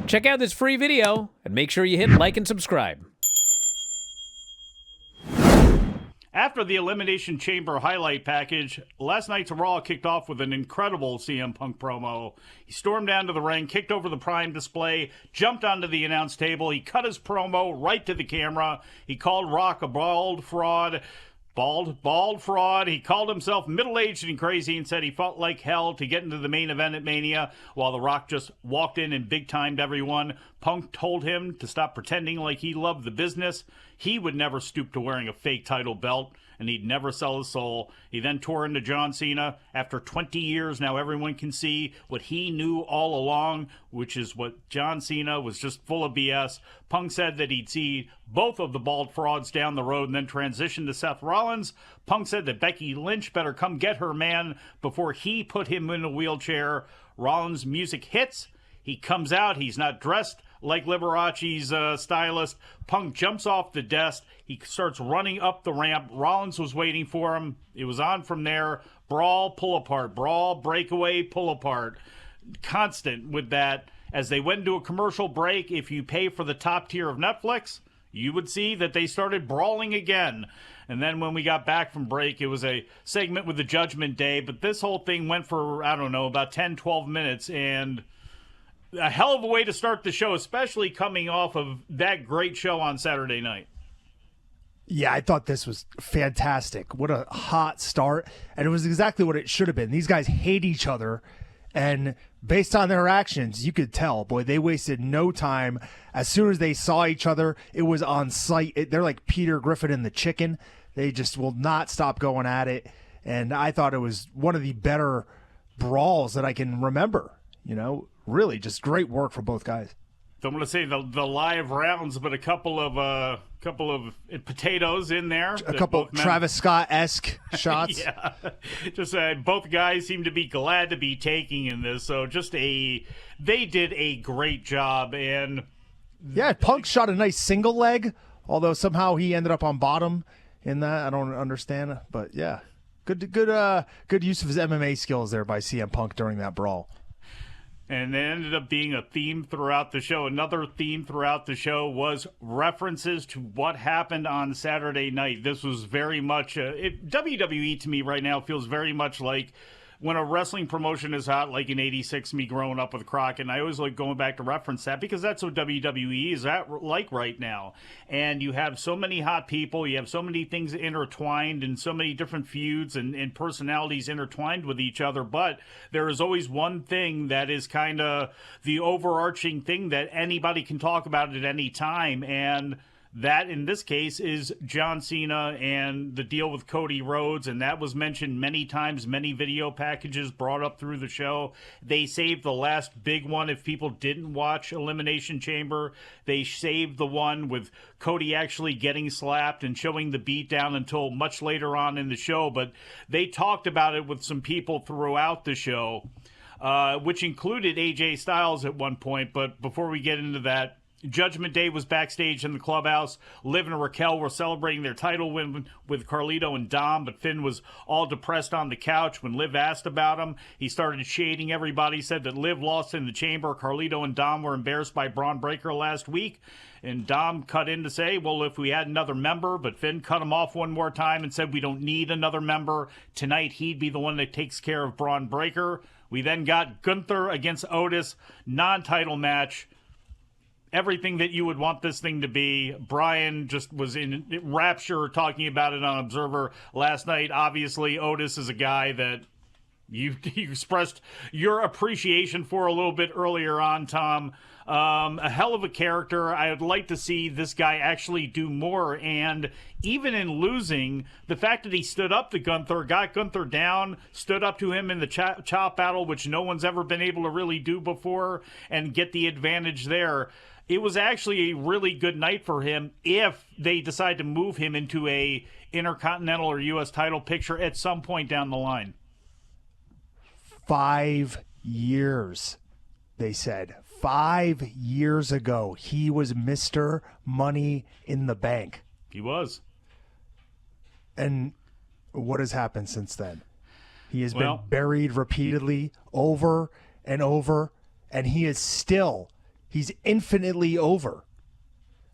Check out this free video and make sure you hit like and subscribe. After the Elimination Chamber highlight package, last night's Raw kicked off with an incredible CM Punk promo. He stormed down to the ring, kicked over the Prime display, jumped onto the announce table. He cut his promo right to the camera. He called Rock a bald fraud. Bald fraud. He called himself middle-aged and crazy and said he felt like hell to get into the main event at Mania, while The Rock just walked in and big-timed everyone. Punk told him to stop pretending like he loved the business. He would never stoop to wearing a fake title belt, and he'd never sell his soul. He then tore into John Cena. After 20 years, now everyone can see what he knew all along, which is what John Cena was just full of BS. Punk said that he'd see both of the bald frauds down the road and then transition to Seth Rollins. Punk said that Becky Lynch better come get her man before he put him in a wheelchair. Rollins' music hits. He comes out. He's not dressed like Liberace's stylist. Punk jumps off the desk. He starts running up the ramp. Rollins was waiting for him. It was on from there. Brawl, pull apart. Brawl, breakaway, pull apart. Constant with that. As they went into a commercial break, if you pay for the top tier of Netflix, you would see that they started brawling again. And then when we got back from break, it was a segment with the Judgment Day. But this whole thing went for, I don't know, about 10, 12 minutes. And a hell of a way to start the show, especially coming off of that great show on Saturday night. Yeah, I thought this was fantastic. What a hot start. And it was exactly what it should have been. These guys hate each other. And based on their actions, you could tell, boy, they wasted no time. As soon as they saw each other, it was on sight. They're like Peter Griffin and the chicken. They just will not stop going at it. And I thought it was one of the better brawls that I can remember. You know, really just great work for both guys. Don't want to say the live rounds, but a couple of potatoes in there. A couple Travis Scott-esque shots. Yeah, just both guys seem to be glad to be taking in this. So they did a great job. And yeah, Punk shot a nice single leg, although somehow he ended up on bottom in that. I don't understand, but yeah, good use of his MMA skills there by CM Punk during that brawl. And it ended up being a theme throughout the show. Another theme throughout the show was references to what happened on Saturday night. This was very much WWE to me right now feels very much like when a wrestling promotion is hot, like in '86, me growing up with Crockett. And I always like going back to reference that because that's what WWE is like right now. And you have so many hot people, you have so many things intertwined and so many different feuds and personalities intertwined with each other. But there is always one thing that is kind of the overarching thing that anybody can talk about at any time. And that, in this case, is John Cena and the deal with Cody Rhodes, and that was mentioned many times, many video packages brought up through the show. They saved the last big one. If people didn't watch Elimination Chamber, they saved the one with Cody actually getting slapped and showing the beatdown until much later on in the show, but they talked about it with some people throughout the show, which included AJ Styles at one point. But before we get into that, Judgment Day was backstage in the clubhouse. Liv and Raquel were celebrating their title win with Carlito and Dom, but Finn was all depressed on the couch when Liv asked about him. He started shading everybody, said that Liv lost in the chamber. Carlito and Dom were embarrassed by Braun Breaker last week. And Dom cut in to say, well, if we had another member, but Finn cut him off one more time and said we don't need another member. Tonight he'd be the one that takes care of Braun Breaker. We then got Gunther against Otis, non-title match. Everything that you would want this thing to be. Brian just was in rapture talking about it on Observer last night. Obviously, Otis is a guy that you expressed your appreciation for a little bit earlier on, Tom. A hell of a character. I would like to see this guy actually do more. And even in losing, the fact that he stood up to Gunther, got Gunther down, stood up to him in the chop battle, which no one's ever been able to really do before, and get the advantage there. It was actually a really good night for him if they decide to move him into a Intercontinental or U.S. title picture at some point down the line. 5 years, they said. 5 years ago, he was Mr. Money in the Bank. He was. And what has happened since then? He has been buried repeatedly over and over, and he is still He's infinitely over.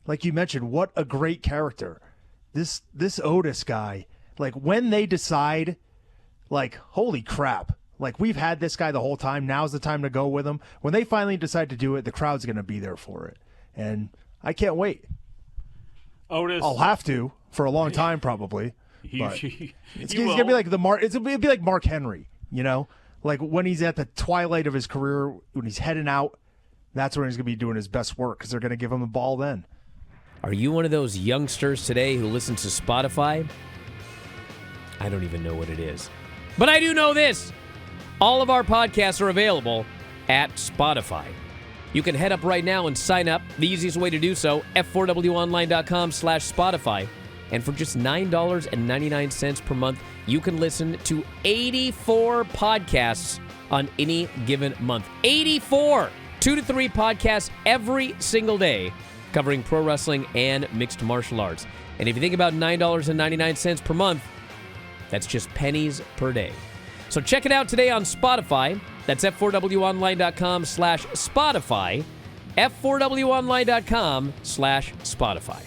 Like you mentioned, what a great character. This Otis guy, like when they decide, like, holy crap, like we've had this guy the whole time, now's the time to go with him. When they finally decide to do it, the crowd's going to be there for it. And I can't wait. Otis, I'll have to for a long time probably. It's going to be like it's going to be like Mark Henry, you know? Like when he's at the twilight of his career, when he's heading out, that's when he's going to be doing his best work because they're going to give him the ball then. Are you one of those youngsters today who listens to Spotify? I don't even know what it is. But I do know this. All of our podcasts are available at Spotify. You can head up right now and sign up. The easiest way to do so, f4wonline.com/Spotify. And for just $9.99 per month, you can listen to 84 podcasts on any given month. 84! 2 to 3 podcasts every single day covering pro wrestling and mixed martial arts. And if you think about $9.99 per month, that's just pennies per day. So check it out today on Spotify. That's f4wonline.com/Spotify. f4wonline.com/Spotify.